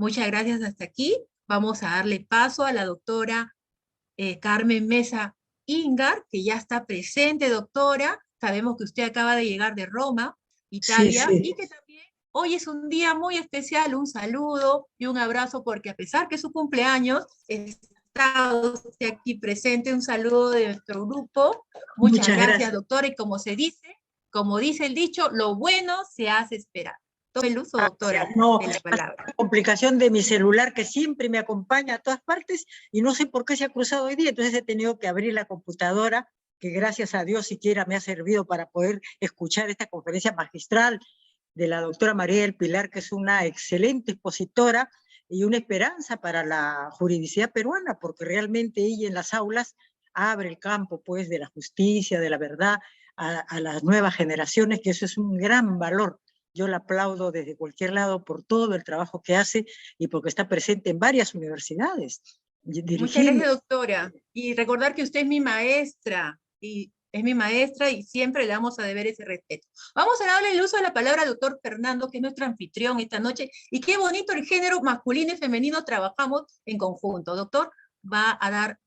Muchas gracias hasta aquí. Vamos a darle paso a la doctora Carmen Mesa Ingar, que ya está presente, doctora. Sabemos que usted acaba de llegar de Roma, Sí, Italia, y sí. que también hoy es un día muy especial. Un saludo y un abrazo, porque a pesar que es su cumpleaños, está usted aquí presente. Un saludo de nuestro grupo. Muchas Muchas gracias, gracias. doctora. Y como dice el dicho, lo bueno se hace esperar. Tome el uso, doctora, No, de la palabra. complicación de mi celular que siempre me acompaña a todas partes y no sé por qué se ha cruzado hoy día, entonces he tenido que abrir la computadora, que gracias a Dios siquiera me ha servido para poder escuchar esta conferencia magistral de la doctora María del Pilar, que es una excelente expositora y una esperanza para la juridicidad peruana, porque realmente ella en las aulas abre el campo pues de la justicia, de la verdad, a las nuevas generaciones, que eso es un gran valor. Yo la aplaudo desde cualquier lado por todo el trabajo que hace y porque está presente en varias universidades, Muchas dirigiendo. gracias, doctora. Y recordar que usted es mi maestra, y siempre le vamos a deber ese respeto. Vamos a darle el uso de la palabra al doctor Fernando, que es nuestro anfitrión esta noche, y qué bonito el género masculino y femenino trabajamos en conjunto. Doctor, va a dar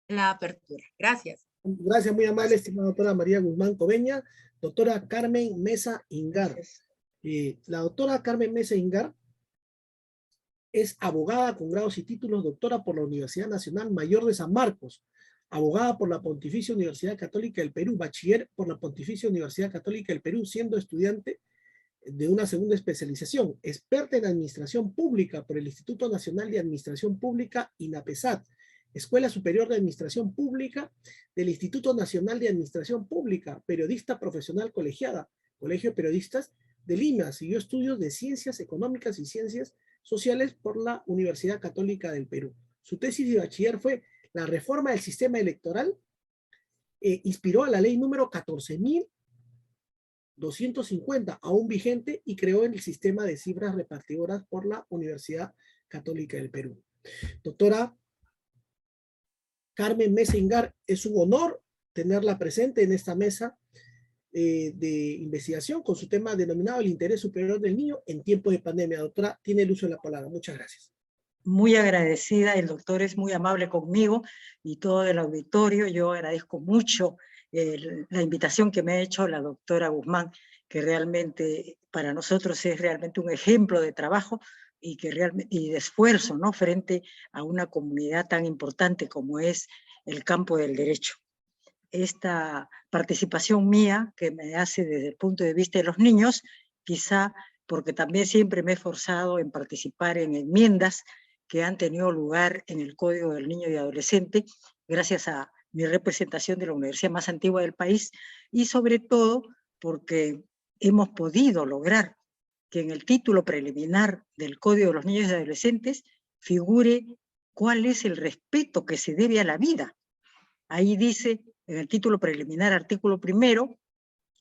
la apertura. Gracias. Gracias, muy amable, estimada doctora María Guzmán Cobeña. Doctora Carmen Mesa Ingar. La doctora Carmen Mesa Ingar es abogada con grados y títulos, doctora por la Universidad Nacional Mayor de San Marcos, abogada por la Pontificia Universidad Católica del Perú, bachiller por la Pontificia Universidad Católica del Perú, siendo estudiante de una segunda especialización, experta en administración pública por el Instituto Nacional de Administración Pública, INAPESAT, Escuela Superior de Administración Pública del Instituto Nacional de Administración Pública, periodista profesional colegiada, Colegio de Periodistas de Lima, siguió estudios de Ciencias Económicas y Ciencias Sociales por la Universidad Católica del Perú. Su tesis de bachiller fue la reforma del sistema electoral, inspiró a la ley número 14.250, aún vigente, y creó el sistema de cifras repartidoras por la Universidad Católica del Perú. Doctora Carmen Mesa Ingar, es un honor tenerla presente en esta mesa de investigación con su tema denominado el interés superior del niño en tiempo de pandemia. Doctora, tiene el uso de la palabra. Muchas gracias. Muy agradecida, el doctor es muy amable conmigo y todo el auditorio. Yo agradezco mucho la invitación que me ha hecho la doctora Guzmán, que realmente para nosotros es realmente un ejemplo de trabajo y de esfuerzo, ¿no?, frente a una comunidad tan importante como es el campo del derecho. Esta participación mía, que me hace desde el punto de vista de los niños, quizá porque también siempre me he esforzado en participar en enmiendas que han tenido lugar en el Código del Niño y Adolescente, gracias a mi representación de la universidad más antigua del país, y sobre todo porque hemos podido lograr que en el título preliminar del Código de los Niños y Adolescentes figure cuál es el respeto que se debe a la vida. Ahí dice, en el título preliminar, artículo 1,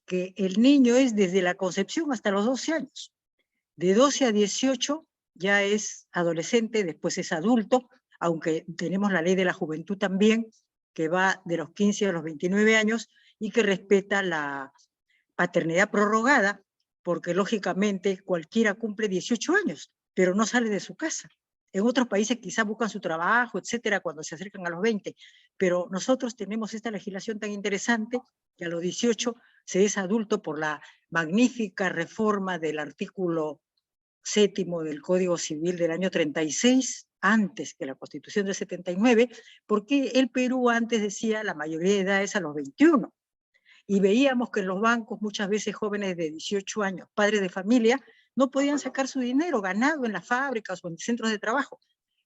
que el niño es desde la concepción hasta los 12 años. De 12 a 18 ya es adolescente, después es adulto, aunque tenemos la ley de la juventud también, que va de los 15 a los 29 años y que respeta la paternidad prorrogada, porque lógicamente cualquiera cumple 18 años, pero no sale de su casa. En otros países quizás buscan su trabajo, etcétera, cuando se acercan a los 20, pero nosotros tenemos esta legislación tan interesante que a los 18 se es adulto por la magnífica reforma del artículo 7º del Código Civil del año 36, antes que la Constitución del 79, porque el Perú antes decía la mayoría de edad es a los 21, y veíamos que en los bancos muchas veces jóvenes de 18 años, padres de familia, no podían sacar su dinero ganado en las fábricas o en centros de trabajo,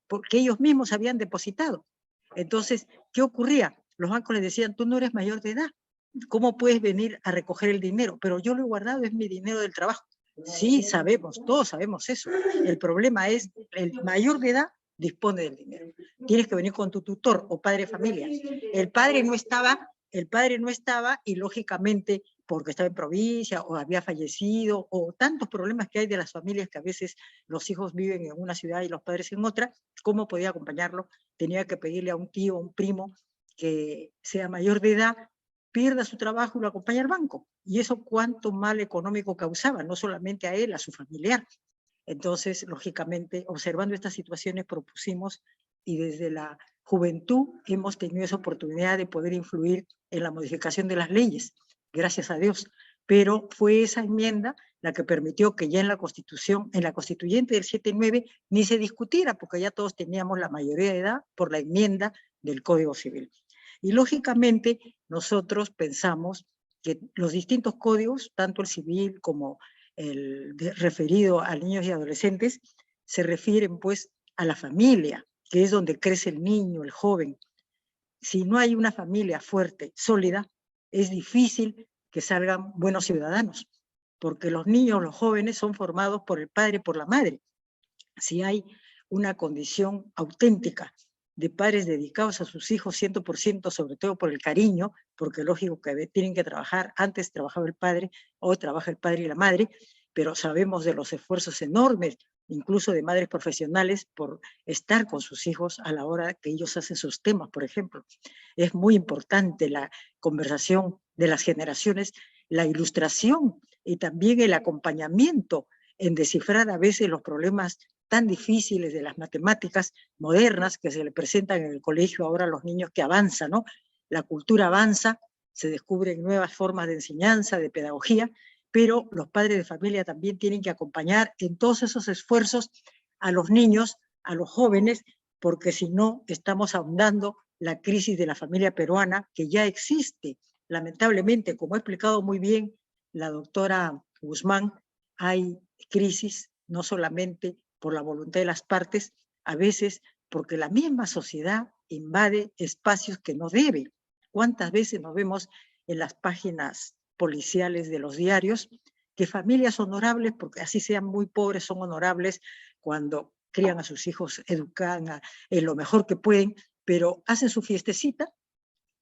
porque ellos mismos habían depositado. Entonces, ¿qué ocurría? Los bancos les decían, tú no eres mayor de edad, ¿cómo puedes venir a recoger el dinero? Pero yo lo he guardado, es mi dinero del trabajo. Sí, sabemos, todos sabemos eso. El problema es, el mayor de edad dispone del dinero. Tienes que venir con tu tutor o padre de familia. El padre no estaba y lógicamente porque estaba en provincia o había fallecido o tantos problemas que hay de las familias que a veces los hijos viven en una ciudad y los padres en otra, ¿cómo podía acompañarlo? Tenía que pedirle a un tío, a un primo que sea mayor de edad, pierda su trabajo y lo acompaña al banco. Y eso cuánto mal económico causaba, no solamente a él, a su familiar. Entonces, lógicamente, observando estas situaciones propusimos y desde la juventud hemos tenido esa oportunidad de poder influir en la modificación de las leyes, gracias a Dios. Pero fue esa enmienda la que permitió que ya en la Constitución, en la Constituyente del 79, ni se discutiera, porque ya todos teníamos la mayoría de edad por la enmienda del Código Civil. Y lógicamente nosotros pensamos que los distintos códigos, tanto el civil como el referido a niños y adolescentes, se refieren pues a la familia, que es donde crece el niño, el joven. Si no hay una familia fuerte, sólida, es difícil que salgan buenos ciudadanos, porque los niños, los jóvenes son formados por el padre y por la madre. Si hay una condición auténtica de padres dedicados a sus hijos 100%, sobre todo por el cariño, porque lógico que tienen que trabajar, antes trabajaba el padre, hoy trabaja el padre y la madre, pero sabemos de los esfuerzos enormes, incluso de madres profesionales, por estar con sus hijos a la hora que ellos hacen sus temas, por ejemplo. Es muy importante la conversación de las generaciones, la ilustración y también el acompañamiento en descifrar a veces los problemas tan difíciles de las matemáticas modernas que se le presentan en el colegio ahora a los niños que avanzan, ¿no? La cultura avanza, se descubren nuevas formas de enseñanza, de pedagogía, pero los padres de familia también tienen que acompañar en todos esos esfuerzos a los niños, a los jóvenes, porque si no estamos ahondando la crisis de la familia peruana que ya existe. Lamentablemente, como ha explicado muy bien la doctora Guzmán, hay crisis no solamente por la voluntad de las partes, a veces porque la misma sociedad invade espacios que no debe. ¿Cuántas veces nos vemos en las páginas policiales de los diarios que familias honorables, porque así sean muy pobres, son honorables cuando crían a sus hijos, educan en lo mejor que pueden, pero hacen su fiestecita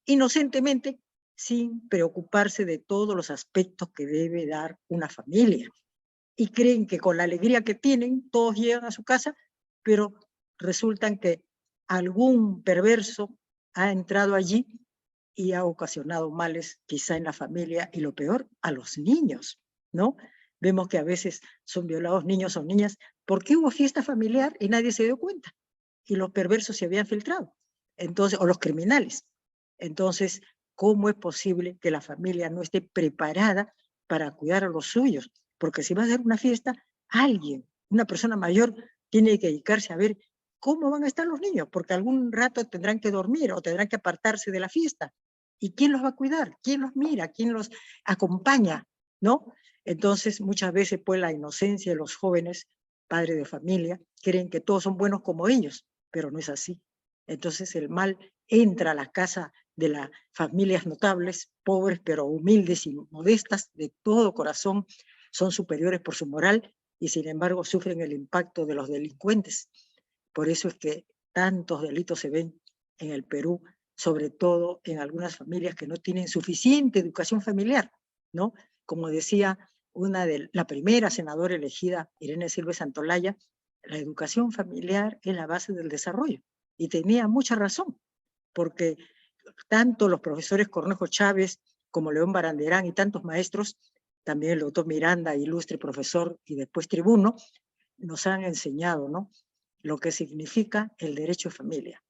inocentemente sin preocuparse de todos los aspectos que debe dar una familia? Y creen que con la alegría que tienen, todos llegan a su casa, pero resultan que algún perverso ha entrado allí y ha ocasionado males quizá en la familia y lo peor, a los niños, ¿no? Vemos que a veces son violados niños o niñas porque hubo fiesta familiar y nadie se dio cuenta y los perversos se habían filtrado, entonces, o los criminales. Entonces, ¿cómo es posible que la familia no esté preparada para cuidar a los suyos? Porque si va a hacer una fiesta, alguien, una persona mayor, tiene que dedicarse a ver cómo van a estar los niños, porque algún rato tendrán que dormir o tendrán que apartarse de la fiesta. ¿Y quién los va a cuidar? ¿Quién los mira? ¿Quién los acompaña? ¿No? Entonces, muchas veces, pues, la inocencia de los jóvenes, padres de familia, creen que todos son buenos como ellos, pero no es así. Entonces, el mal entra a la casa de las familias notables, pobres, pero humildes y modestas, de todo corazón, son superiores por su moral y sin embargo sufren el impacto de los delincuentes. Por eso es que tantos delitos se ven en el Perú, sobre todo en algunas familias que no tienen suficiente educación familiar, ¿no? Como decía la primera senadora elegida, Irene Silva Santolaya, la educación familiar es la base del desarrollo. Y tenía mucha razón, porque tanto los profesores Cornejo Chávez como León Baranderán y tantos maestros, también el doctor Miranda, ilustre profesor y después tribuno, nos han enseñado, ¿no?, lo que significa el derecho a familia.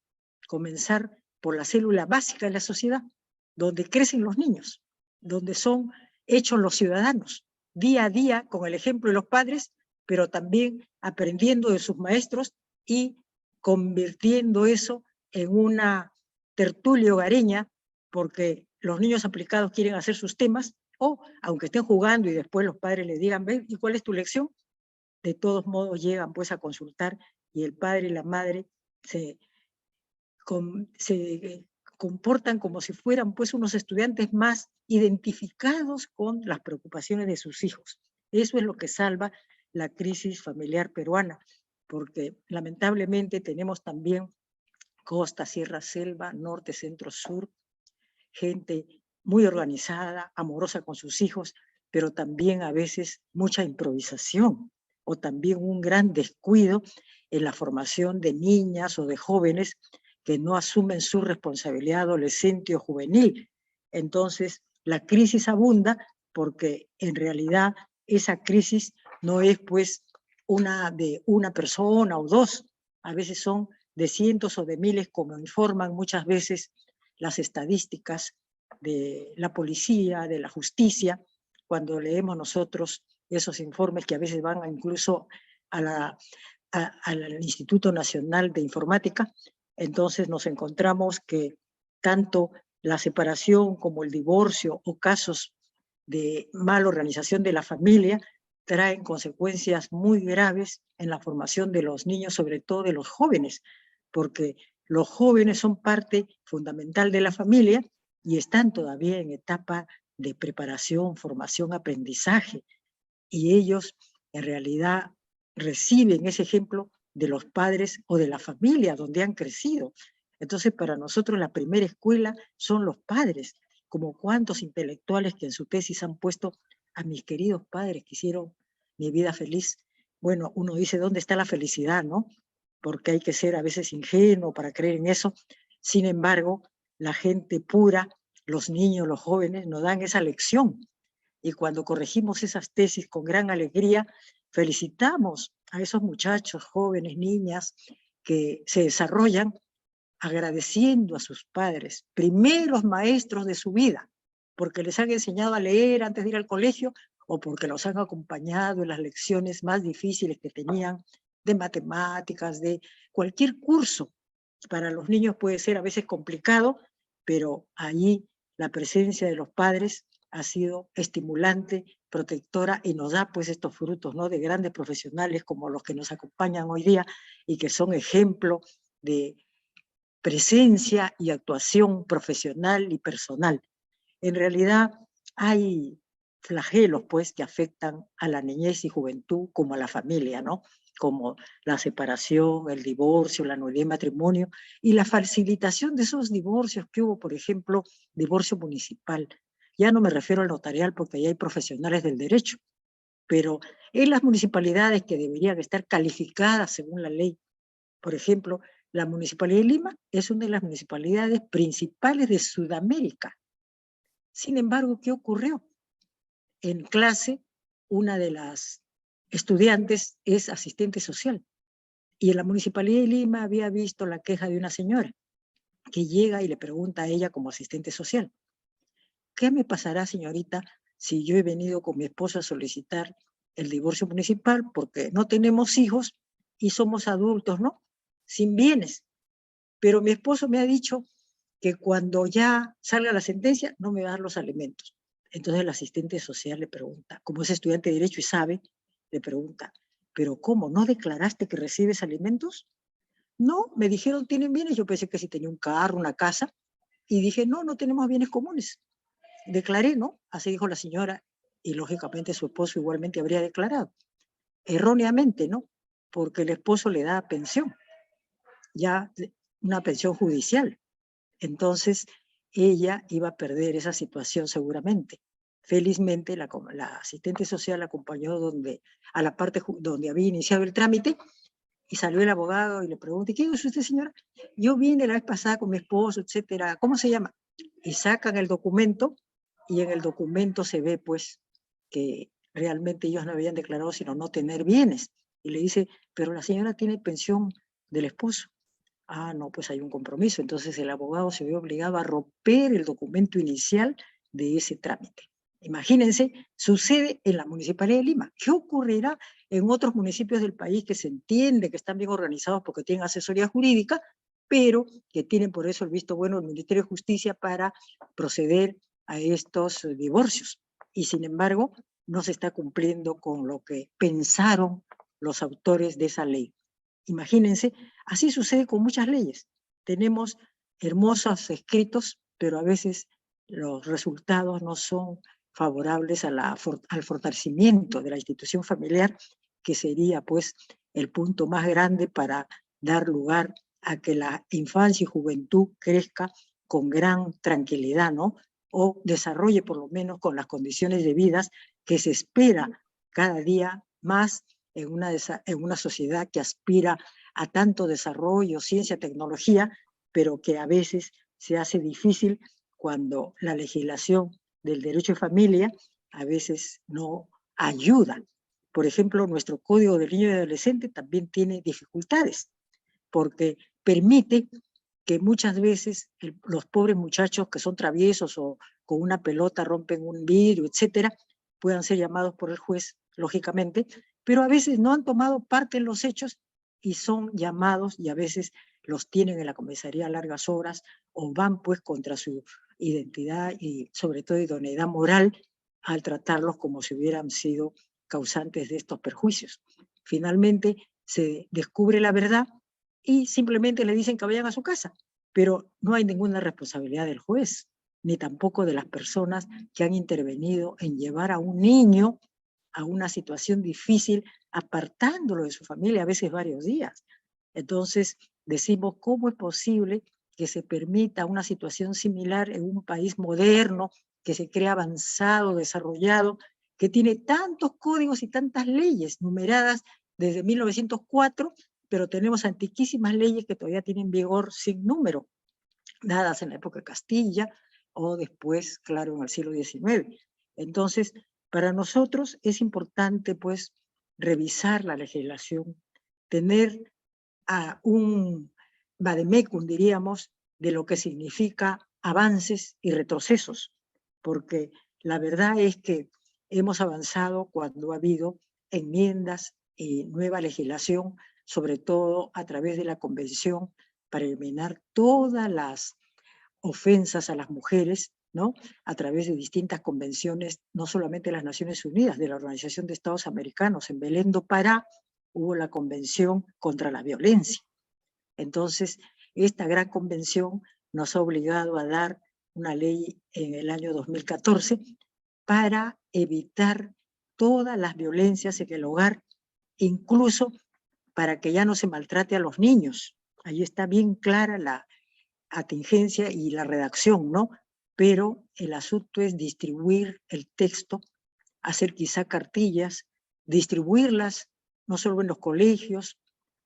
Comenzar por la célula básica de la sociedad, donde crecen los niños, donde son hechos los ciudadanos, día a día con el ejemplo de los padres, pero también aprendiendo de sus maestros y convirtiendo eso en una tertulia hogareña, porque los niños aplicados quieren hacer sus temas, o aunque estén jugando y después los padres les digan, ven, ¿y cuál es tu lección? De todos modos llegan pues a consultar y el padre y la madre se comportan como si fueran pues unos estudiantes más identificados con las preocupaciones de sus hijos. Eso es lo que salva la crisis familiar peruana, porque lamentablemente tenemos también costa, sierra, selva, norte, centro, sur, gente muy organizada, amorosa con sus hijos, pero también a veces mucha improvisación o también un gran descuido en la formación de niñas o de jóvenes que no asumen su responsabilidad adolescente o juvenil. Entonces, la crisis abunda porque en realidad esa crisis no es pues de una persona o dos, a veces son de cientos o de miles, como informan muchas veces las estadísticas de la policía, de la justicia, cuando leemos nosotros esos informes que a veces van incluso al Instituto Nacional de Informática. Entonces nos encontramos que tanto la separación como el divorcio o casos de mala organización de la familia traen consecuencias muy graves en la formación de los niños, sobre todo de los jóvenes, porque los jóvenes son parte fundamental de la familia y están todavía en etapa de preparación, formación, aprendizaje, y ellos en realidad reciben ese ejemplo de los padres o de la familia donde han crecido. Entonces, para nosotros la primera escuela son los padres, como cuántos intelectuales que en su tesis han puesto a mis queridos padres que hicieron mi vida feliz. Bueno, uno dice, ¿dónde está la felicidad, no? Porque hay que ser a veces ingenuo para creer en eso. Sin embargo, la gente pura, los niños, los jóvenes, nos dan esa lección. Y cuando corregimos esas tesis con gran alegría, felicitamos a esos muchachos, jóvenes, niñas, que se desarrollan agradeciendo a sus padres, primeros maestros de su vida, porque les han enseñado a leer antes de ir al colegio o porque los han acompañado en las lecciones más difíciles que tenían de matemáticas, de cualquier curso. Para los niños puede ser a veces complicado, pero allí la presencia de los padres ha sido estimulante, protectora y nos da pues estos frutos, ¿no?, de grandes profesionales como los que nos acompañan hoy día y que son ejemplo de presencia y actuación profesional y personal. En realidad hay flagelos pues que afectan a la niñez y juventud como a la familia, ¿no? Como la separación, el divorcio, la nulidad de matrimonio y la facilitación de esos divorcios que hubo, por ejemplo, divorcio municipal. Ya no me refiero al notarial porque ahí hay profesionales del derecho, pero en las municipalidades que deberían estar calificadas según la ley. Por ejemplo, la Municipalidad de Lima es una de las municipalidades principales de Sudamérica. Sin embargo, ¿qué ocurrió? En clase, una de las estudiantes es asistente social y en la Municipalidad de Lima había visto la queja de una señora que llega y le pregunta a ella como asistente social, ¿qué me pasará, señorita, si yo he venido con mi esposo a solicitar el divorcio municipal porque no tenemos hijos y somos adultos, ¿no?, sin bienes? Pero mi esposo me ha dicho que cuando ya salga la sentencia no me va a dar los alimentos. Entonces el asistente social le pregunta, como es estudiante de Derecho y sabe, le pregunta, ¿pero cómo? ¿No declaraste que recibes alimentos? No, me dijeron tienen bienes, yo pensé que si tenía un carro, una casa, y dije, no, no tenemos bienes comunes. Declaré, ¿no? Así dijo la señora, y lógicamente su esposo igualmente habría declarado. Erróneamente, ¿no? Porque el esposo le da pensión, ya una pensión judicial. Entonces, ella iba a perder esa situación seguramente. Felizmente, la asistente social la acompañó a la parte donde había iniciado el trámite y salió el abogado y le pregunté, ¿qué es usted, señora? Yo vine la vez pasada con mi esposo, etcétera. ¿Cómo se llama? Y sacan el documento y en el documento se ve, pues, que realmente ellos no habían declarado sino no tener bienes. Y le dice, pero la señora tiene pensión del esposo. Ah, no, pues hay un compromiso. Entonces el abogado se vio obligado a romper el documento inicial de ese trámite. Imagínense, sucede en la Municipalidad de Lima. ¿Qué ocurrirá en otros municipios del país que se entiende que están bien organizados porque tienen asesoría jurídica, pero que tienen por eso el visto bueno del Ministerio de Justicia para proceder a estos divorcios? Y sin embargo, no se está cumpliendo con lo que pensaron los autores de esa ley. Imagínense, así sucede con muchas leyes. Tenemos hermosos escritos, pero a veces los resultados no son favorables al fortalecimiento de la institución familiar, que sería pues el punto más grande para dar lugar a que la infancia y juventud crezca con gran tranquilidad, ¿no? O desarrolle por lo menos con las condiciones de vida que se espera cada día más en una sociedad que aspira a tanto desarrollo, ciencia, tecnología, pero que a veces se hace difícil cuando la legislación del derecho de familia a veces no ayuda Por ejemplo, nuestro Código del Niño y Adolescente también tiene dificultades, porque permite que muchas veces los pobres muchachos que son traviesos o con una pelota rompen un vidrio, etcétera, puedan ser llamados por el juez, lógicamente, pero a veces no han tomado parte en los hechos y son llamados y a veces los tienen en la comisaría a largas horas o van pues contra su identidad y sobre todo idoneidad moral al tratarlos como si hubieran sido causantes de estos perjuicios. Finalmente se descubre la verdad y simplemente le dicen que vayan a su casa, pero no hay ninguna responsabilidad del juez, ni tampoco de las personas que han intervenido en llevar a un niño a una situación difícil, apartándolo de su familia, a veces varios días. Entonces, decimos, ¿cómo es posible que se permita una situación similar en un país moderno, que se cree avanzado, desarrollado, que tiene tantos códigos y tantas leyes numeradas desde 1904, pero tenemos antiquísimas leyes que todavía tienen vigor sin número, dadas en la época de Castilla o después, claro, en el siglo XIX. Entonces, para nosotros es importante, pues, revisar la legislación, tener a un vademecum, diríamos, de lo que significa avances y retrocesos, porque la verdad es que hemos avanzado cuando ha habido enmiendas y nueva legislación, sobre todo a través de la Convención para eliminar todas las ofensas a las mujeres, ¿no? A través de distintas convenciones, no solamente de las Naciones Unidas, de la Organización de Estados Americanos. En Belén do Pará hubo la Convención contra la Violencia. Entonces, esta gran convención nos ha obligado a dar una ley en el año 2014 para evitar todas las violencias en el hogar, incluso para que ya no se maltrate a los niños. Ahí está bien clara la atingencia y la redacción, ¿no? Pero el asunto es distribuir el texto, hacer quizá cartillas, distribuirlas no solo en los colegios,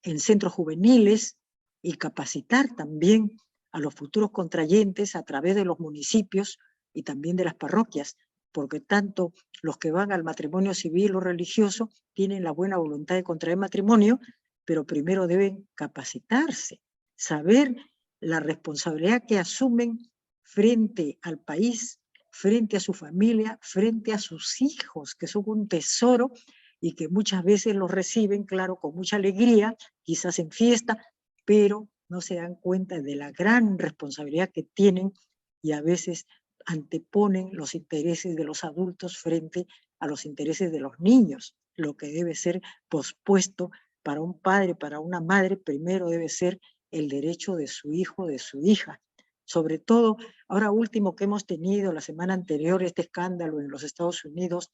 en centros juveniles y capacitar también a los futuros contrayentes a través de los municipios y también de las parroquias, porque tanto los que van al matrimonio civil o religioso tienen la buena voluntad de contraer matrimonio, pero primero deben capacitarse, saber la responsabilidad que asumen frente al país, frente a su familia, frente a sus hijos, que son un tesoro y que muchas veces los reciben, claro, con mucha alegría, quizás en fiesta, pero no se dan cuenta de la gran responsabilidad que tienen y a veces anteponen los intereses de los adultos frente a los intereses de los niños. Lo que debe ser pospuesto para un padre, para una madre, primero debe ser el derecho de su hijo, de su hija. Sobre todo, ahora último que hemos tenido la semana anterior, este escándalo en los Estados Unidos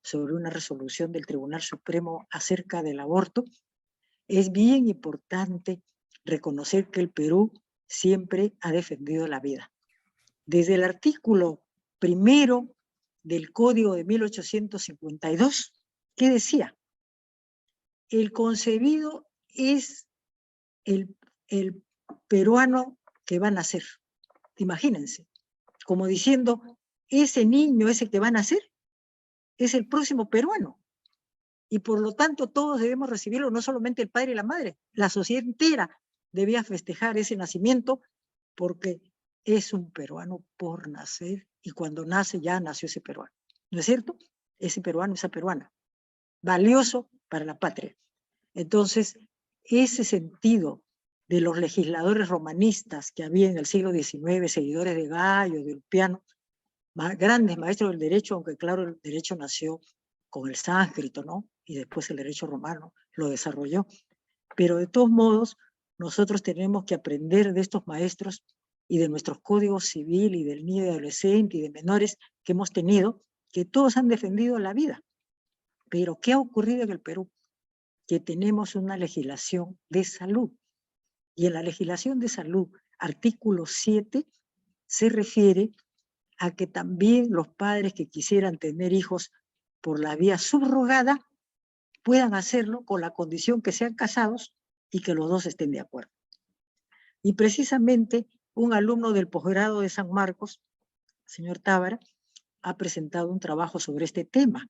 sobre una resolución del Tribunal Supremo acerca del aborto, es bien importante reconocer que el Perú siempre ha defendido la vida. Desde el artículo 1 del Código de 1852, ¿qué decía? El concebido es el peruano que va a nacer. Imagínense, como diciendo, ese niño, ese que va a nacer, es el próximo peruano. Y por lo tanto todos debemos recibirlo, no solamente el padre y la madre, la sociedad entera debía festejar ese nacimiento porque es un peruano por nacer y cuando nace ya nació ese peruano. ¿No es cierto? Ese peruano, esa peruana. Valioso para la patria. Entonces, ese sentido de los legisladores romanistas que había en el siglo XIX, seguidores de Gallo, de Ulpiano, grandes maestros del derecho, aunque claro, el derecho nació con el sánscrito, ¿no? Y después el derecho romano lo desarrolló. Pero de todos modos, nosotros tenemos que aprender de estos maestros y de nuestros códigos civil y del niño y adolescente y de menores que hemos tenido, que todos han defendido la vida. Pero ¿qué ha ocurrido en el Perú? Que tenemos una legislación de salud. Y en la legislación de salud, artículo 7, se refiere a que también los padres que quisieran tener hijos por la vía subrogada puedan hacerlo con la condición que sean casados y que los dos estén de acuerdo. Y precisamente un alumno del posgrado de San Marcos, señor Tábara, ha presentado un trabajo sobre este tema,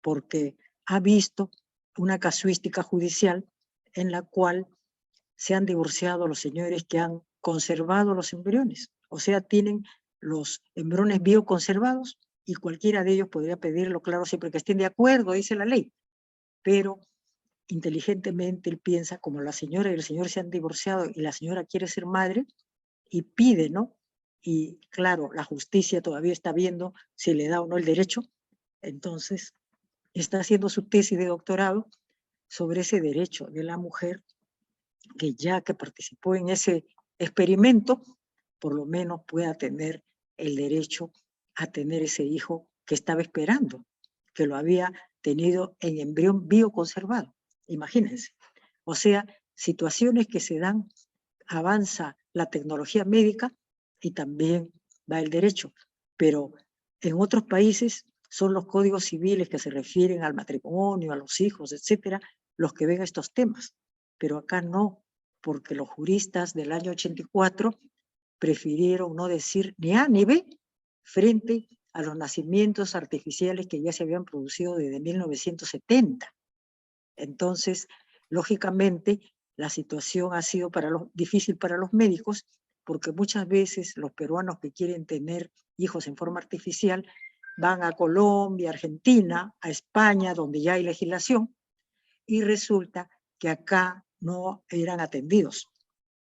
porque ha visto una casuística judicial en la cual se han divorciado los señores que han conservado los embriones. O sea, tienen los embriones bioconservados y cualquiera de ellos podría pedirlo, claro, siempre que estén de acuerdo, dice la ley. Pero inteligentemente él piensa, como la señora y el señor se han divorciado y la señora quiere ser madre, y pide, ¿no? Y claro, la justicia todavía está viendo si le da o no el derecho. Entonces, está haciendo su tesis de doctorado sobre ese derecho de la mujer que ya que participó en ese experimento, por lo menos pueda tener el derecho a tener ese hijo que estaba esperando, que lo había tenido en embrión bioconservado. Imagínense. O sea, situaciones que se dan, avanza la tecnología médica y también va el derecho. Pero en otros países son los códigos civiles que se refieren al matrimonio, a los hijos, etcétera, los que ven estos temas. Pero acá no, porque los juristas del año 84 prefirieron no decir ni A ni B frente a los nacimientos artificiales que ya se habían producido desde 1970. Entonces, lógicamente, la situación ha sido difícil para los médicos, porque muchas veces los peruanos que quieren tener hijos en forma artificial van a Colombia, Argentina, a España, donde ya hay legislación, y resulta que acá no eran atendidos.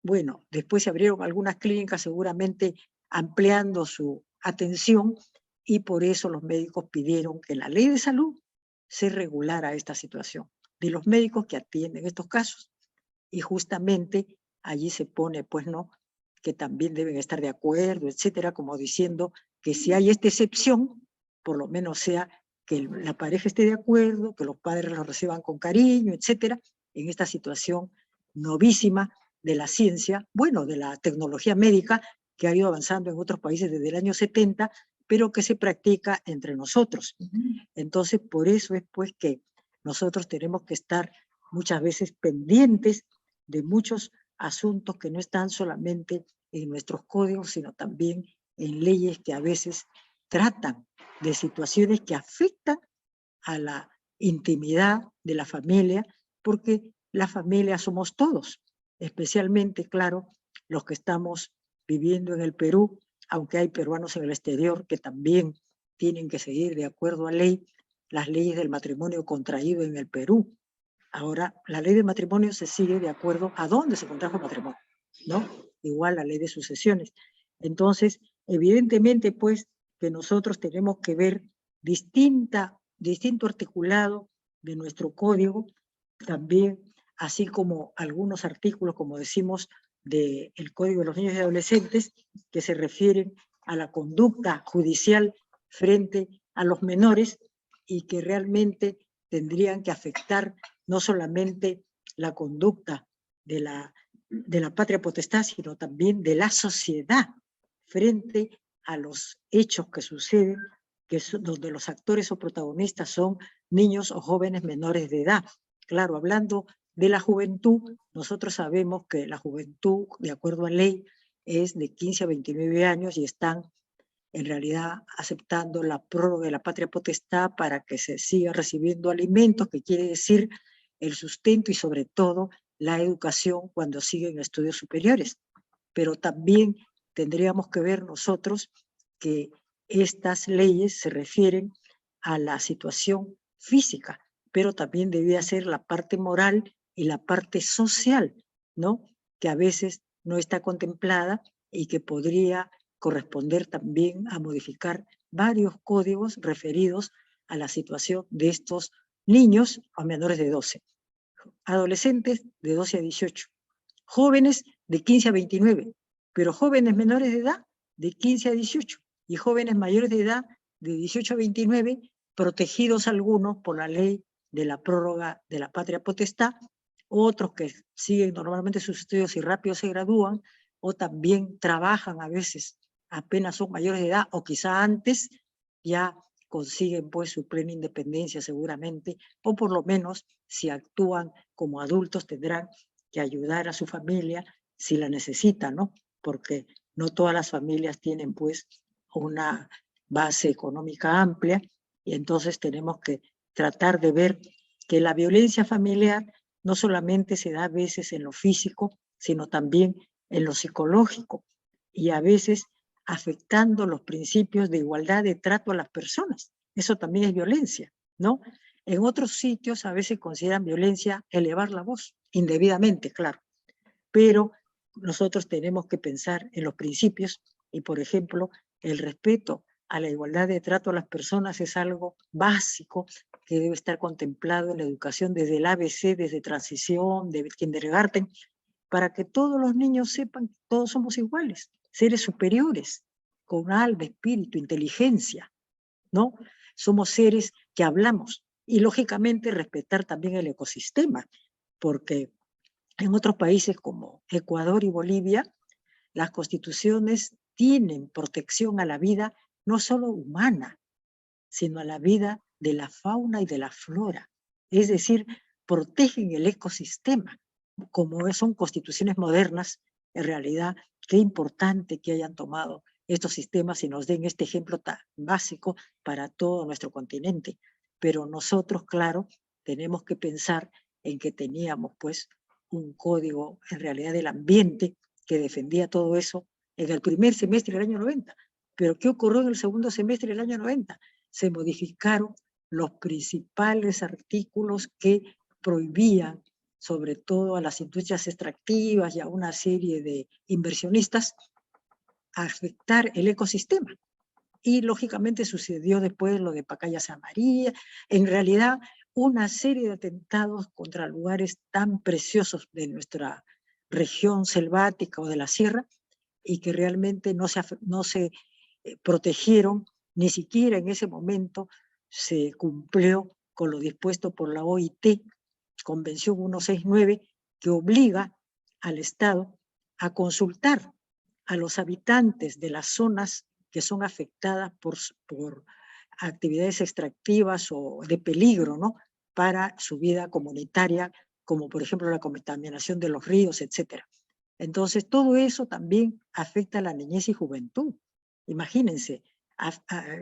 Bueno, después se abrieron algunas clínicas seguramente ampliando su atención y por eso los médicos pidieron que la ley de salud se regulara esta situación de los médicos que atienden estos casos. Y justamente allí se pone, pues no, que también deben estar de acuerdo, etcétera, como diciendo que si hay esta excepción, por lo menos sea que la pareja esté de acuerdo, que los padres los reciban con cariño, etcétera, en esta situación novísima de la ciencia, bueno, de la tecnología médica que ha ido avanzando en otros países desde el año 70, pero que se practica entre nosotros. Entonces, por eso es pues que nosotros tenemos que estar muchas veces pendientes de muchos asuntos que no están solamente en nuestros códigos, sino también en leyes que a veces tratan de situaciones que afectan a la intimidad de la familia, porque la familia somos todos, especialmente, claro, los que estamos viviendo en el Perú, aunque hay peruanos en el exterior que también tienen que seguir de acuerdo a ley las leyes del matrimonio contraído en el Perú. Ahora, la ley del matrimonio se sigue de acuerdo a dónde se contrajo el matrimonio, ¿no? Igual la ley de sucesiones. Entonces, evidentemente, pues, que nosotros tenemos que ver distinto articulado de nuestro código, también, así como algunos artículos, como decimos, del Código de los Niños y Adolescentes, que se refieren a la conducta judicial frente a los menores y que realmente tendrían que afectar no solamente la conducta de la patria potestad, sino también de la sociedad frente a los hechos que suceden, donde los actores o protagonistas son niños o jóvenes menores de edad. Claro, hablando de la juventud, nosotros sabemos que la juventud, de acuerdo a ley, es de 15 a 29 años y están en realidad aceptando la prórroga de la patria potestad para que se siga recibiendo alimentos, que quiere decir el sustento y sobre todo la educación cuando siguen estudios superiores. Pero también tendríamos que ver nosotros que estas leyes se refieren a la situación física, pero también debía ser la parte moral y la parte social, ¿no? Que a veces no está contemplada y que podría corresponder también a modificar varios códigos referidos a la situación de estos niños o menores de 12, adolescentes de 12 a 18, jóvenes de 15 a 29, pero jóvenes menores de edad de 15 a 18 y jóvenes mayores de edad de 18 a 29, protegidos algunos por la ley de la prórroga de la patria potestad, otros que siguen normalmente sus estudios y rápido se gradúan, o también trabajan a veces, apenas son mayores de edad, o quizá antes ya consiguen pues su plena independencia seguramente, o por lo menos si actúan como adultos tendrán que ayudar a su familia si la necesitan, ¿no? Porque no todas las familias tienen pues una base económica amplia y entonces tenemos que tratar de ver que la violencia familiar no solamente se da a veces en lo físico, sino también en lo psicológico, y a veces afectando los principios de igualdad de trato a las personas. Eso también es violencia, ¿no? En otros sitios a veces consideran violencia elevar la voz, indebidamente, claro, pero nosotros tenemos que pensar en los principios y, por ejemplo, el respeto a la igualdad de trato a las personas es algo básico que debe estar contemplado en la educación desde el ABC, desde transición, de kindergarten, para que todos los niños sepan que todos somos iguales, seres superiores, con alma, espíritu, inteligencia, ¿no? Somos seres que hablamos y, lógicamente, respetar también el ecosistema, porque en otros países como Ecuador y Bolivia, las constituciones tienen protección a la vida no solo humana, sino a la vida de la fauna y de la flora. Es decir, protegen el ecosistema. Como son constituciones modernas, en realidad, qué importante que hayan tomado estos sistemas y nos den este ejemplo tan básico para todo nuestro continente. Pero nosotros, claro, tenemos que pensar en que teníamos pues un código en realidad del ambiente que defendía todo eso en el primer semestre del año 90. Pero ¿qué ocurrió en el segundo semestre del año 90? Se modificaron los principales artículos que prohibían, sobre todo a las industrias extractivas y a una serie de inversionistas, afectar el ecosistema. Y lógicamente sucedió después lo de Pacaya San María, en realidad una serie de atentados contra lugares tan preciosos de nuestra región selvática o de la sierra, y que realmente no se protegieron, ni siquiera en ese momento se cumplió con lo dispuesto por la OIT, Convención 169, que obliga al Estado a consultar a los habitantes de las zonas que son afectadas por actividades extractivas o de peligro, ¿no?, para su vida comunitaria, como por ejemplo la contaminación de los ríos, etc. Entonces, todo eso también afecta a la niñez y juventud. Imagínense, a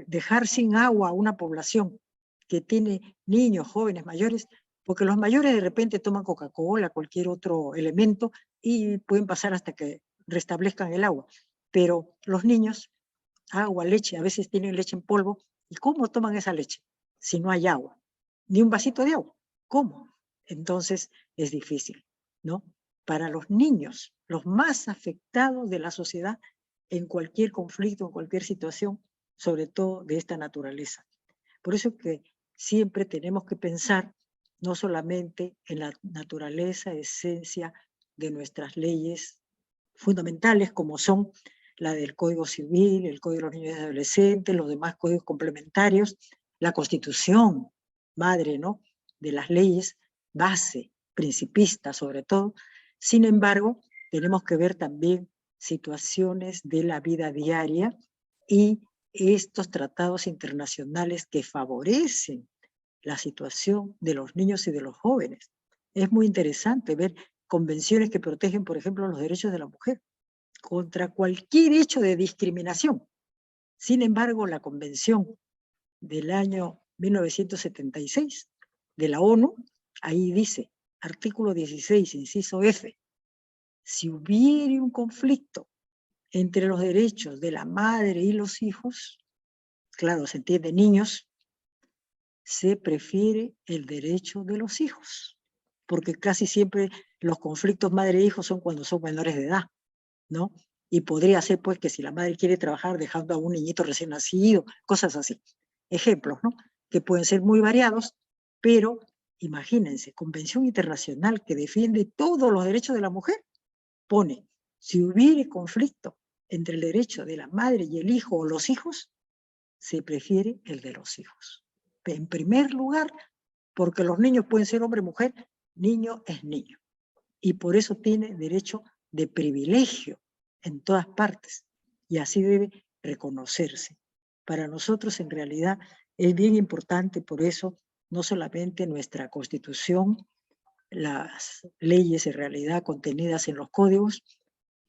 dejar sin agua a una población que tiene niños, jóvenes, mayores, porque los mayores de repente toman Coca-Cola, cualquier otro elemento, y pueden pasar hasta que restablezcan el agua. Pero los niños, agua, leche, a veces tienen leche en polvo, ¿y cómo toman esa leche si no hay agua? Ni un vasito de agua. ¿Cómo? Entonces es difícil, ¿no? Para los niños, los más afectados de la sociedad en cualquier conflicto, en cualquier situación, sobre todo de esta naturaleza. Por eso que siempre tenemos que pensar no solamente en la naturaleza, esencia de nuestras leyes fundamentales, como son la del Código Civil, el Código de los Niños y Adolescentes, los demás códigos complementarios, la Constitución, madre, ¿no?, de las leyes, base, principista sobre todo. Sin embargo, tenemos que ver también situaciones de la vida diaria y estos tratados internacionales que favorecen la situación de los niños y de los jóvenes. Es muy interesante ver convenciones que protegen, por ejemplo, los derechos de la mujer contra cualquier hecho de discriminación. Sin embargo, la Convención del año 1976 de la ONU, ahí dice, artículo 16, inciso F, si hubiere un conflicto entre los derechos de la madre y los hijos, claro, se entiende niños, se prefiere el derecho de los hijos, porque casi siempre los conflictos madre-hijo son cuando son menores de edad, ¿no? Y podría ser pues que si la madre quiere trabajar dejando a un niñito recién nacido, cosas así. Ejemplos, ¿no?, que pueden ser muy variados, pero imagínense, Convención Internacional que defiende todos los derechos de la mujer, pone, si hubiere conflicto entre el derecho de la madre y el hijo o los hijos, se prefiere el de los hijos. En primer lugar, porque los niños pueden ser hombre o mujer, niño es niño. Y por eso tiene derecho de privilegio en todas partes. Y así debe reconocerse. Para nosotros, en realidad, es bien importante, por eso, no solamente nuestra Constitución, las leyes en realidad contenidas en los códigos,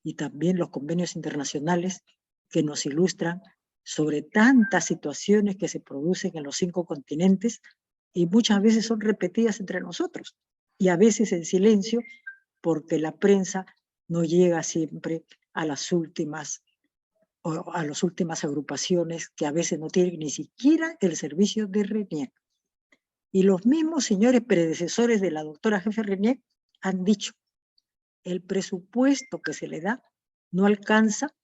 y también los convenios internacionales que nos ilustran sobre tantas situaciones que se producen en los 5 continentes, y muchas veces son repetidas entre nosotros, y a veces en silencio, porque la prensa no llega siempre a las últimas agrupaciones que a veces no tienen ni siquiera el servicio de RENIEC. Y los mismos señores predecesores de la doctora jefe RENIEC han dicho, el presupuesto que se le da no alcanza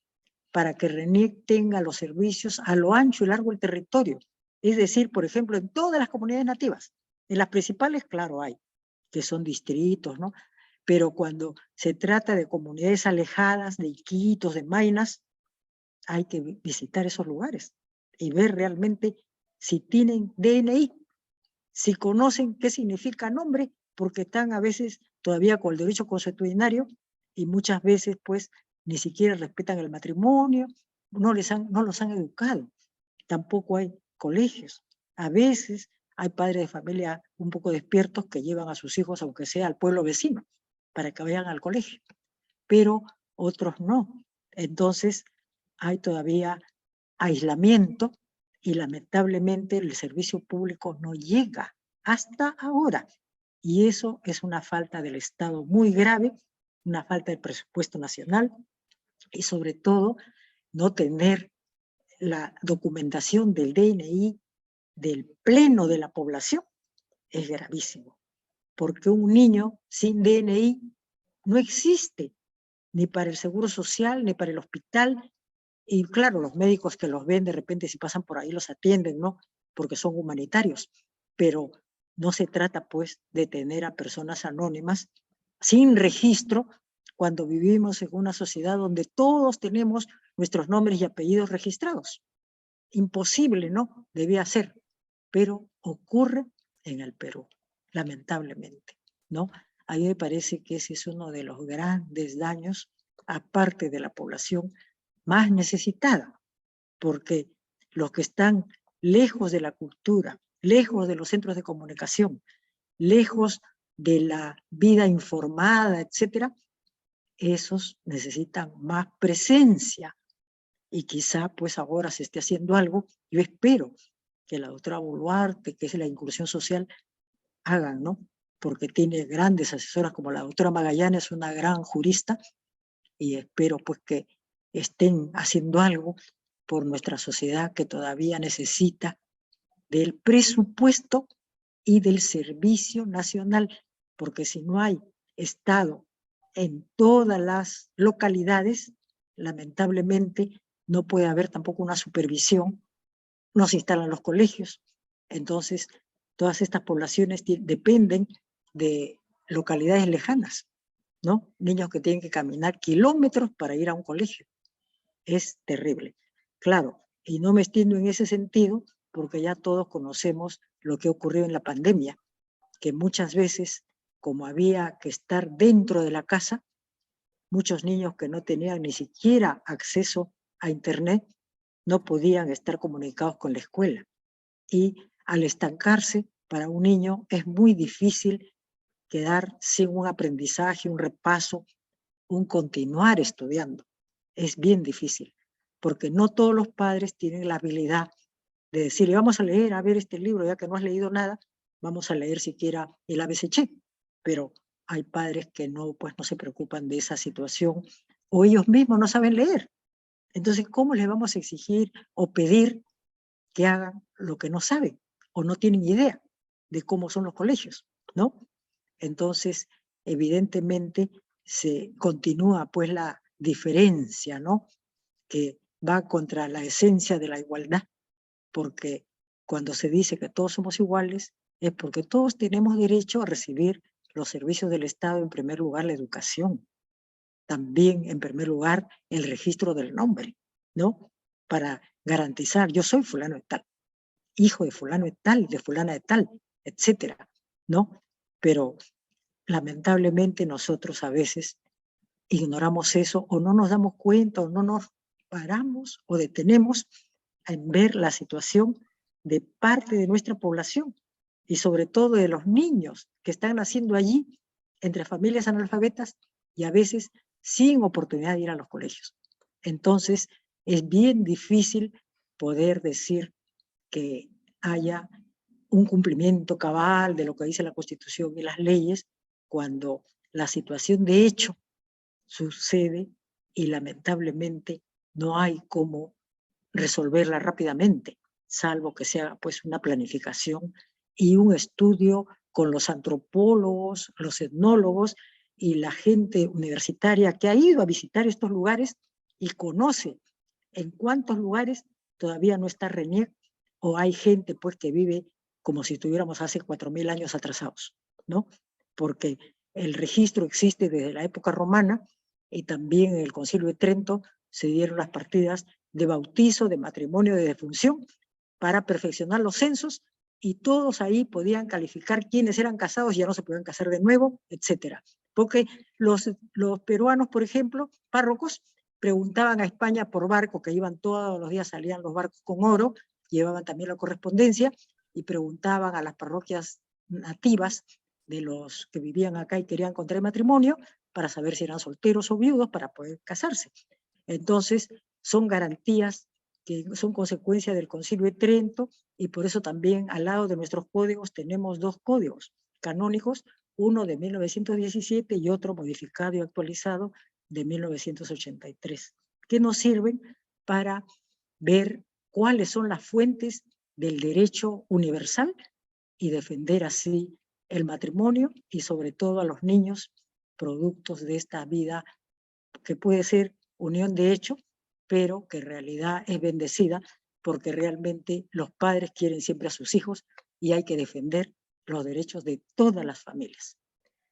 para que RENIEC tenga los servicios a lo ancho y largo del territorio. Es decir, por ejemplo, en todas las comunidades nativas, en las principales, claro, hay, que son distritos, ¿no? Pero cuando se trata de comunidades alejadas, de Iquitos, de Maynas, hay que visitar esos lugares y ver realmente si tienen DNI, si conocen qué significa nombre, porque están a veces todavía con el derecho consuetudinario y muchas veces pues ni siquiera respetan el matrimonio, no los han educado. Tampoco hay colegios. A veces hay padres de familia un poco despiertos que llevan a sus hijos, aunque sea al pueblo vecino, para que vayan al colegio, pero otros no. Entonces hay todavía aislamiento y lamentablemente el servicio público no llega hasta ahora. Y eso es una falta del Estado muy grave, una falta de presupuesto nacional y sobre todo no tener la documentación del DNI del pleno de la población es gravísimo, porque un niño sin DNI no existe ni para el Seguro Social, ni para el hospital, y claro, los médicos que los ven de repente si pasan por ahí los atienden, ¿no? Porque son humanitarios, pero no se trata pues de tener a personas anónimas sin registro cuando vivimos en una sociedad donde todos tenemos nuestros nombres y apellidos registrados. Imposible, ¿no? Debía ser, pero ocurre en el Perú, lamentablemente, ¿no? A mí me parece que ese es uno de los grandes daños, aparte de la población más necesitada, porque los que están lejos de la cultura, lejos de los centros de comunicación, lejos de la vida informada, etcétera, esos necesitan más presencia. Y quizá pues ahora se esté haciendo algo. Yo espero que la doctora Boluarte, que es la inclusión social, hagan, ¿no? Porque tiene grandes asesoras como la doctora Magallanes, una gran jurista, y espero pues que estén haciendo algo por nuestra sociedad que todavía necesita del presupuesto y del servicio nacional, porque si no hay Estado en todas las localidades, lamentablemente no puede haber tampoco una supervisión, no se instalan los colegios, entonces todas estas poblaciones dependen de localidades lejanas, ¿no? Niños que tienen que caminar kilómetros para ir a un colegio. Es terrible. Claro, y no me extiendo en ese sentido, porque ya todos conocemos lo que ocurrió en la pandemia, que muchas veces, como había que estar dentro de la casa, muchos niños que no tenían ni siquiera acceso a Internet no podían estar comunicados con la escuela. Y al estancarse, para un niño es muy difícil quedar sin un aprendizaje, un repaso, un continuar estudiando. Es bien difícil, porque no todos los padres tienen la habilidad de decirle, vamos a leer, a ver este libro, ya que no has leído nada, vamos a leer siquiera el ABC, pero hay padres que no, pues no se preocupan de esa situación, o ellos mismos no saben leer. Entonces, ¿cómo les vamos a exigir o pedir que hagan lo que no saben, o no tienen idea de cómo son los colegios, ¿no? Entonces, evidentemente, se continúa pues la diferencia, ¿no? Que va contra la esencia de la igualdad, porque cuando se dice que todos somos iguales, es porque todos tenemos derecho a recibir los servicios del Estado, en primer lugar la educación, también en primer lugar el registro del nombre, ¿no? Para garantizar, yo soy fulano de tal, hijo de fulano de tal, de fulana de tal, etcétera, ¿no? Pero lamentablemente nosotros a veces ignoramos eso o no nos damos cuenta o no nos paramos o detenemos en ver la situación de parte de nuestra población y sobre todo de los niños que están naciendo allí entre familias analfabetas y a veces sin oportunidad de ir a los colegios. Entonces es bien difícil poder decir que haya un cumplimiento cabal de lo que dice la Constitución y las leyes cuando la situación de hecho sucede y lamentablemente no hay cómo resolverla rápidamente, salvo que sea pues una planificación y un estudio con los antropólogos, los etnólogos y la gente universitaria que ha ido a visitar estos lugares y conoce en cuántos lugares todavía no está RENIEC o hay gente pues que vive como si estuviéramos hace 4000 años atrasados, ¿no? Porque el registro existe desde la época romana y también en el Concilio de Trento se dieron las partidas de bautizo, de matrimonio, de defunción, para perfeccionar los censos, y todos ahí podían calificar quiénes eran casados y ya no se podían casar de nuevo, etcétera. Porque los peruanos, por ejemplo, párrocos, preguntaban a España por barco, que iban todos los días, salían los barcos con oro, llevaban también la correspondencia, y preguntaban a las parroquias nativas de los que vivían acá y querían contraer matrimonio, para saber si eran solteros o viudos para poder casarse. Entonces, son garantías que son consecuencia del Concilio de Trento, y por eso también al lado de nuestros códigos tenemos 2 códigos canónicos, uno de 1917 y otro modificado y actualizado de 1983, que nos sirven para ver cuáles son las fuentes del derecho universal y defender así el matrimonio y sobre todo a los niños productos de esta vida que puede ser unión de hecho, pero que en realidad es bendecida porque realmente los padres quieren siempre a sus hijos y hay que defender los derechos de todas las familias.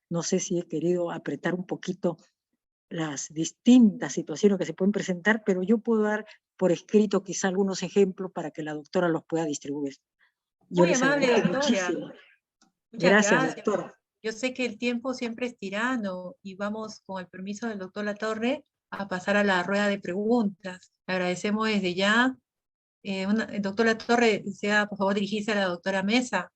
No sé si he querido apretar un poquito las distintas situaciones que se pueden presentar, pero yo puedo dar por escrito quizá algunos ejemplos para que la doctora los pueda distribuir. Yo Muy les amable, agradezco doctora. muchísimo. Muchas Gracias, gracias. doctora. Yo sé que el tiempo siempre es tirano y vamos, con el permiso del doctor Latorre, a pasar a la rueda de preguntas. Le agradecemos desde ya. El doctor Latorre, desea, por favor, dirigirse a la doctora Mesa.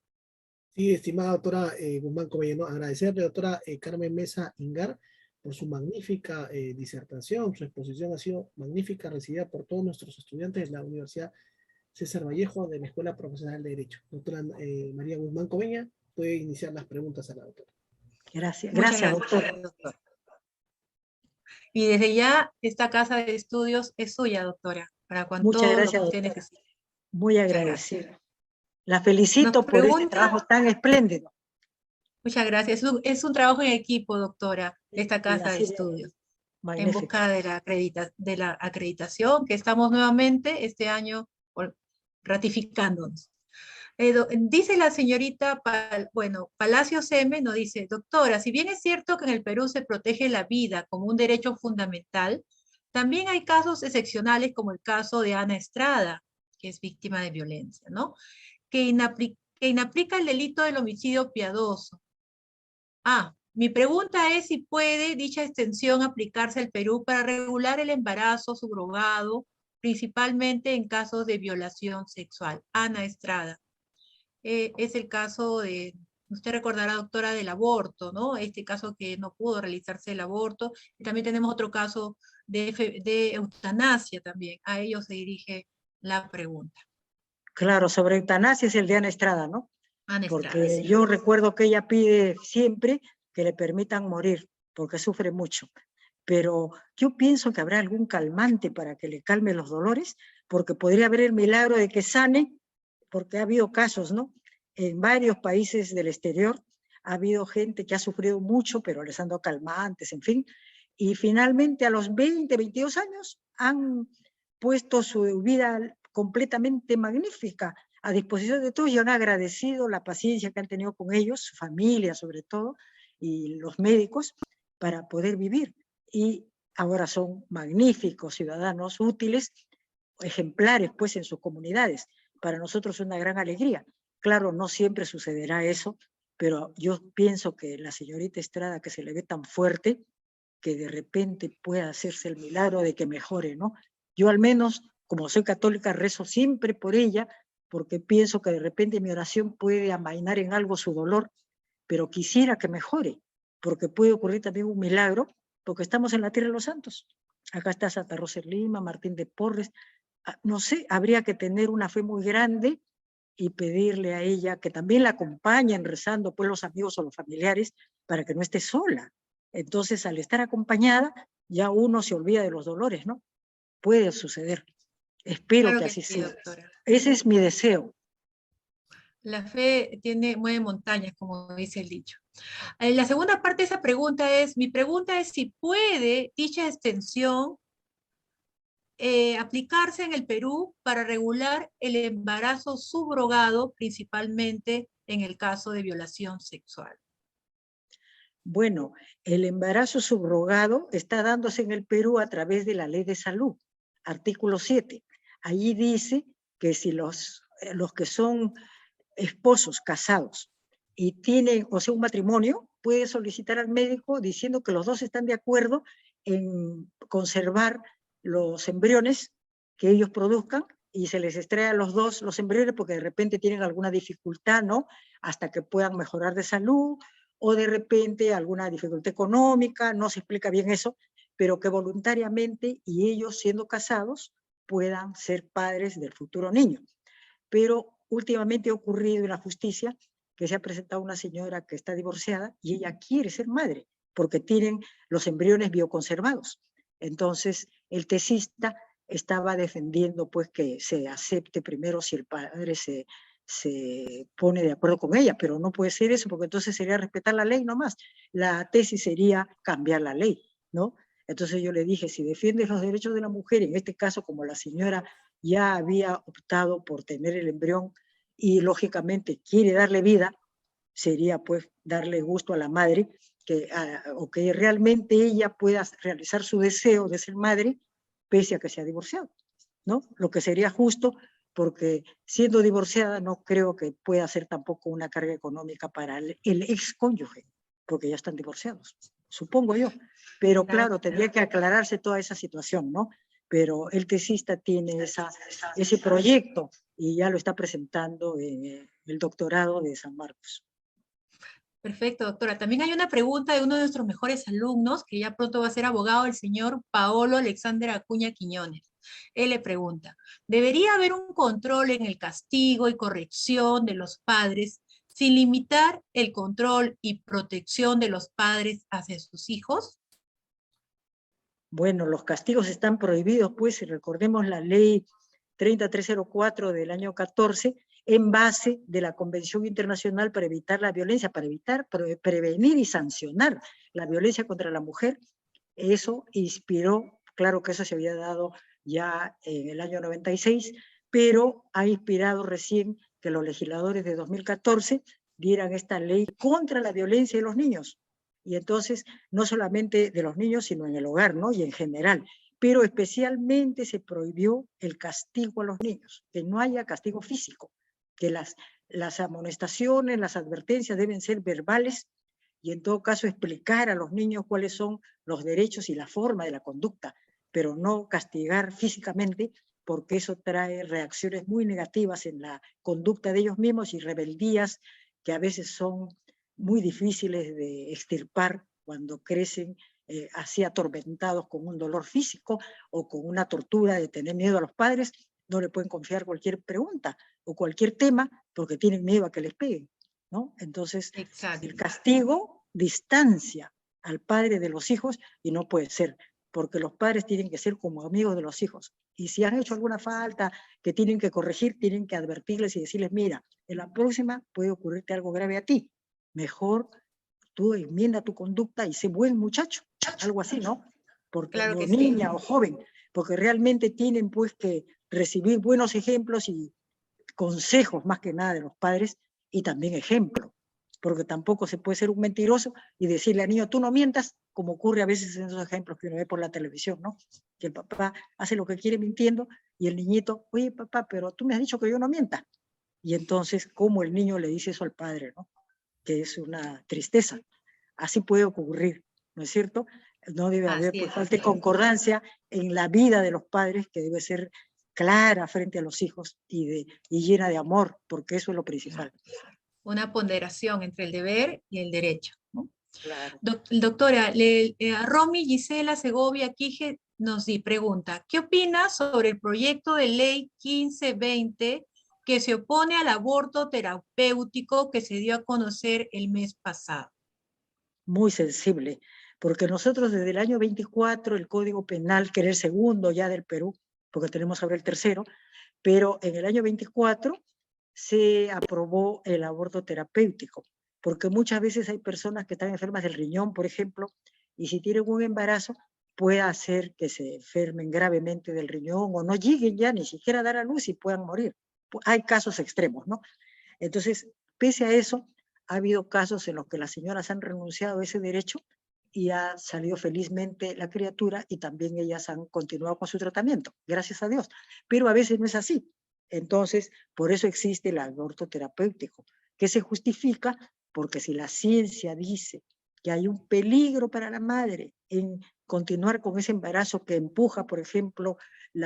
Sí, estimada doctora Guzmán Comellano, agradecerle, doctora Carmen Mesa Ingar, por su magnífica disertación. Su exposición ha sido magnífica, recibida por todos nuestros estudiantes de la Universidad César Vallejo de la Escuela Profesional de Derecho. Doctora María Guzmán Comeña, puede iniciar las preguntas a la doctora. Gracias, Muchas gracias, gracias, doctora. doctor. Y desde ya, esta casa de estudios es suya, doctora, para cuando Muchas todo lo que gracias, usted doctora. necesite. Muy Muchas gracias. agradecida. La Nos felicito por este trabajo pregunta, tan espléndido. muchas gracias. Es un trabajo en equipo, doctora, de esta Y casa de así de estudios, en magnífico. busca de la acreditación, que estamos nuevamente este año ratificándonos. Dice la señorita, Palacios M nos dice, doctora, si bien es cierto que en el Perú se protege la vida como un derecho fundamental, también hay casos excepcionales como el caso de Ana Estrada, que es víctima de violencia, ¿no? Que inaplica el delito del homicidio piadoso. Mi pregunta es si puede dicha extensión aplicarse al Perú para regular el embarazo subrogado, principalmente en casos de violación sexual. Ana Estrada. Es el caso de, usted recordará, doctora, del aborto, ¿no? Este caso que no pudo realizarse el aborto. Y también tenemos otro caso de eutanasia también. A ellos se dirige la pregunta. Claro, sobre eutanasia es el de Ana Estrada, ¿no? Ana Estrada, Porque sí. yo recuerdo que ella pide siempre que le permitan morir, porque sufre mucho. Pero yo pienso que habrá algún calmante para que le calme los dolores, porque podría haber el milagro de que sane, porque ha habido casos, ¿no? En varios países del exterior ha habido gente que ha sufrido mucho, pero les han dado calmantes, en fin, y finalmente a los 20, 22 años han puesto su vida completamente magnífica a disposición de todos y han agradecido la paciencia que han tenido con ellos, su familia sobre todo, y los médicos, para poder vivir. Y ahora son magníficos ciudadanos útiles, ejemplares pues en sus comunidades. Para nosotros es una gran alegría. Claro, no siempre sucederá eso, pero yo pienso que la señorita Estrada, que se le ve tan fuerte, que de repente pueda hacerse el milagro de que mejore, ¿no? Yo al menos, como soy católica, rezo siempre por ella, porque pienso que de repente mi oración puede amainar en algo su dolor, pero quisiera que mejore, porque puede ocurrir también un milagro, porque estamos en la tierra de los santos. Acá está Santa Rosa de Lima, Martín de Porres. No sé, habría que tener una fe muy grande y pedirle a ella que también la acompañen rezando pues los amigos o los familiares para que no esté sola. Entonces, al estar acompañada, ya uno se olvida de los dolores, ¿no? Puede suceder. Espero Claro que que así sí, sea. doctora. Ese es mi deseo. La fe mueve montañas, como dice el dicho. La segunda parte de esa pregunta es, mi pregunta es si puede dicha extensión aplicarse en el Perú para regular el embarazo subrogado, principalmente en el caso de violación sexual. Bueno, el embarazo subrogado está dándose en el Perú a través de la Ley de Salud, artículo 7. Allí dice que si los que son esposos casados y tienen, o sea, un matrimonio, puede solicitar al médico diciendo que los dos están de acuerdo en conservar los embriones que ellos produzcan y se les extrae a los dos los embriones porque de repente tienen alguna dificultad, ¿no? Hasta que puedan mejorar de salud o de repente alguna dificultad económica, no se explica bien eso, pero que voluntariamente y ellos siendo casados puedan ser padres del futuro niño. Pero últimamente ha ocurrido en la justicia que se ha presentado una señora que está divorciada y ella quiere ser madre porque tienen los embriones bioconservados. Entonces, el tesista estaba defendiendo pues que se acepte primero si el padre se pone de acuerdo con ella, pero no puede ser eso porque entonces sería respetar la ley nomás. La tesis sería cambiar la ley, ¿no? Entonces yo le dije, si defiendes los derechos de la mujer, en este caso como la señora ya había optado por tener el embrión y lógicamente quiere darle vida, sería pues darle gusto a la madre o que realmente ella pueda realizar su deseo de ser madre pese a que se ha divorciado, ¿no? Lo que sería justo porque siendo divorciada no creo que pueda ser tampoco una carga económica para el ex cónyuge, porque ya están divorciados, supongo yo. Pero claro, tendría que aclararse toda esa situación, ¿no? Pero el tesista tiene ese proyecto y ya lo está presentando en el doctorado de San Marcos. Perfecto, doctora. También hay una pregunta de uno de nuestros mejores alumnos, que ya pronto va a ser abogado, el señor Paolo Alexander Acuña Quiñones. Él le pregunta, ¿debería haber un control en el castigo y corrección de los padres sin limitar el control y protección de los padres hacia sus hijos? Bueno, los castigos están prohibidos, pues, si recordemos la ley 3304 del año 14, en base de la Convención Internacional para evitar la violencia, para evitar, prevenir y sancionar la violencia contra la mujer. Eso inspiró, claro que eso se había dado ya en el año 96, pero ha inspirado recién que los legisladores de 2014 dieran esta ley contra la violencia de los niños. Y entonces, no solamente de los niños, sino en el hogar, ¿no? Y en general. Pero especialmente se prohibió el castigo a los niños, que no haya castigo físico, que las amonestaciones, las advertencias deben ser verbales y en todo caso explicar a los niños cuáles son los derechos y la forma de la conducta, pero no castigar físicamente porque eso trae reacciones muy negativas en la conducta de ellos mismos y rebeldías que a veces son muy difíciles de extirpar cuando crecen así atormentados con un dolor físico o con una tortura de tener miedo a los padres, no le pueden confiar cualquier pregunta o cualquier tema porque tienen miedo a que les peguen, ¿no? Entonces, Exacto. el castigo distancia al padre de los hijos y no puede ser, porque los padres tienen que ser como amigos de los hijos. Y si han hecho alguna falta que tienen que corregir, tienen que advertirles y decirles, mira, en la próxima puede ocurrirte algo grave a ti. Mejor tú enmienda tu conducta y sé buen muchacho, algo así, ¿no? Porque, Claro o que sí. niña o joven, porque realmente tienen pues que recibir buenos ejemplos y consejos más que nada de los padres y también ejemplo, porque tampoco se puede ser un mentiroso y decirle al niño, tú no mientas, como ocurre a veces en esos ejemplos que uno ve por la televisión, ¿no? Que el papá hace lo que quiere mintiendo y el niñito, oye papá, pero tú me has dicho que yo no mienta. Y entonces, ¿cómo el niño le dice eso al padre, ¿no? Que es una tristeza. Así puede ocurrir, ¿no es cierto? No debe haber pues, falta de concordancia en la vida de los padres, que debe ser clara frente a los hijos y llena de amor, porque eso es lo principal. Una ponderación entre el deber y el derecho, ¿no? Claro. Doctora, Romy Gisela Segovia Quije nos pregunta, ¿qué opina sobre el proyecto de ley 1520 que se opone al aborto terapéutico que se dio a conocer el mes pasado? Muy sensible, porque nosotros desde el año 24, el Código Penal, que era el segundo ya del Perú, porque tenemos ahora el tercero, pero en el año 24 se aprobó el aborto terapéutico, porque muchas veces hay personas que están enfermas del riñón, por ejemplo, y si tienen un embarazo, puede hacer que se enfermen gravemente del riñón o no lleguen ya ni siquiera a dar a luz y puedan morir. Hay casos extremos, ¿no? Entonces, pese a eso, ha habido casos en los que las señoras han renunciado a ese derecho y ha salido felizmente la criatura y también ellas han continuado con su tratamiento, gracias a Dios. Pero a veces no es así. Entonces, por eso existe el aborto terapéutico, que se justifica porque si la ciencia dice que hay un peligro para la madre en continuar con ese embarazo que empuja, por ejemplo,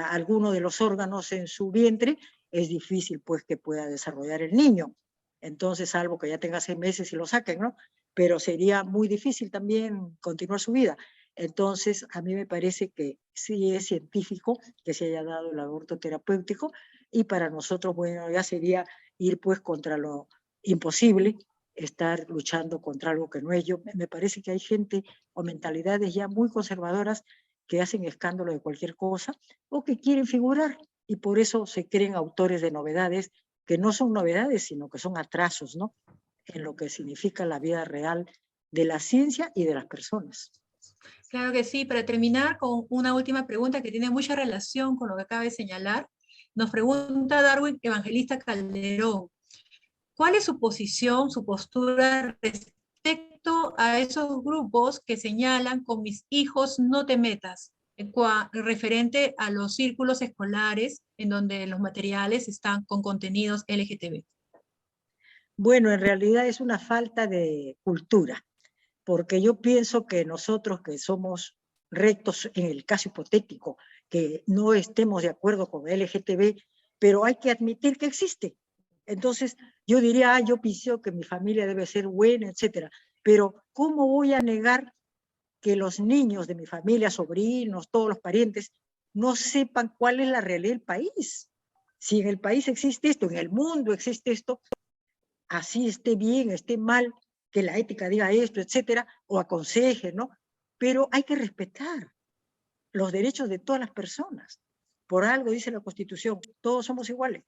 alguno de los órganos en su vientre, es difícil pues que pueda desarrollar el niño. Entonces, salvo que ya tenga 6 meses y lo saquen, ¿no? Pero sería muy difícil también continuar su vida. Entonces, a mí me parece que sí es científico que se haya dado el aborto terapéutico y para nosotros, bueno, ya sería ir pues contra lo imposible, estar luchando contra algo que no es. Yo, me parece que hay gente o mentalidades ya muy conservadoras que hacen escándalo de cualquier cosa o que quieren figurar y por eso se creen autores de novedades que no son novedades, sino que son atrasos, ¿no? En lo que significa la vida real de la ciencia y de las personas. Claro que sí. Para terminar con una última pregunta que tiene mucha relación con lo que acaba de señalar, nos pregunta Darwin Evangelista Calderón, ¿cuál es su posición, su postura respecto a esos grupos que señalan con mis hijos no te metas, referente a los círculos escolares en donde los materiales están con contenidos LGTB? Bueno, en realidad es una falta de cultura, porque yo pienso que nosotros que somos rectos en el caso hipotético, que no estemos de acuerdo con LGTB, pero hay que admitir que existe. Entonces, yo diría, yo pienso que mi familia debe ser buena, etcétera, pero ¿cómo voy a negar que los niños de mi familia, sobrinos, todos los parientes, no sepan cuál es la realidad del país? Si en el país existe esto, en el mundo existe esto, así esté bien, esté mal, que la ética diga esto, etcétera, o aconseje, ¿no? Pero hay que respetar los derechos de todas las personas. Por algo dice la Constitución, todos somos iguales.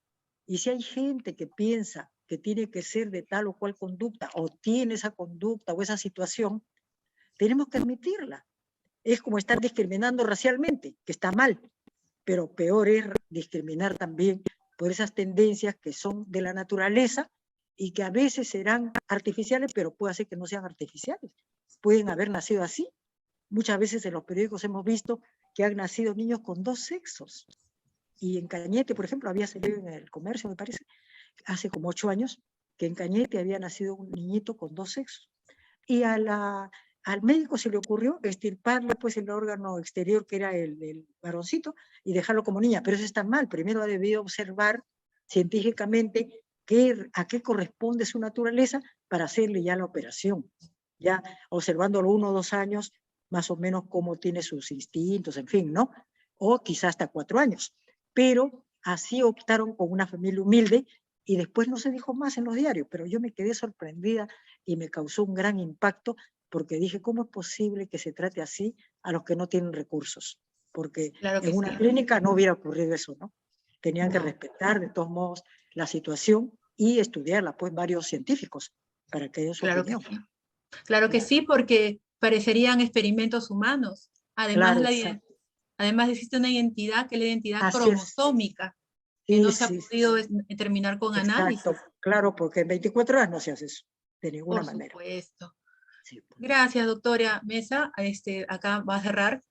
Y si hay gente que piensa que tiene que ser de tal o cual conducta, o tiene esa conducta o esa situación, tenemos que admitirla. Es como estar discriminando racialmente, que está mal, pero peor es discriminar también por esas tendencias que son de la naturaleza y que a veces serán artificiales, pero puede ser que no sean artificiales. Pueden haber nacido así. Muchas veces en los periódicos hemos visto que han nacido niños con 2 sexos. Y en Cañete, por ejemplo, había salido en el Comercio, me parece, hace como 8 años, que en Cañete había nacido un niñito con 2 sexos. Y al médico se le ocurrió extirparle pues el órgano exterior que era el varoncito y dejarlo como niña, pero eso está mal. Primero ha debido observar científicamente a qué corresponde su naturaleza para hacerle ya la operación, ya observándolo 1 o 2 años, más o menos cómo tiene sus instintos, en fin, ¿no? O quizás hasta 4 años. Pero así optaron con una familia humilde y después no se dijo más en los diarios, pero yo me quedé sorprendida y me causó un gran impacto porque dije, ¿cómo es posible que se trate así a los que no tienen recursos? Porque Claro que en una sí. clínica no hubiera ocurrido eso, ¿no? Tenían que No. respetar de todos modos la situación y estudiarla, pues varios científicos para que den su Claro que opinión. sí. Claro que sí, porque parecerían experimentos humanos. Además, Claro, exacto. además existe una identidad que es la identidad Así es. cromosómica, que Sí, no se ha sí, podido sí. determinar con Exacto. análisis, Claro, porque en 24 horas no se hace eso, de ninguna por manera. supuesto. Sí, pues. Gracias, doctora Mesa. Acá va a cerrar.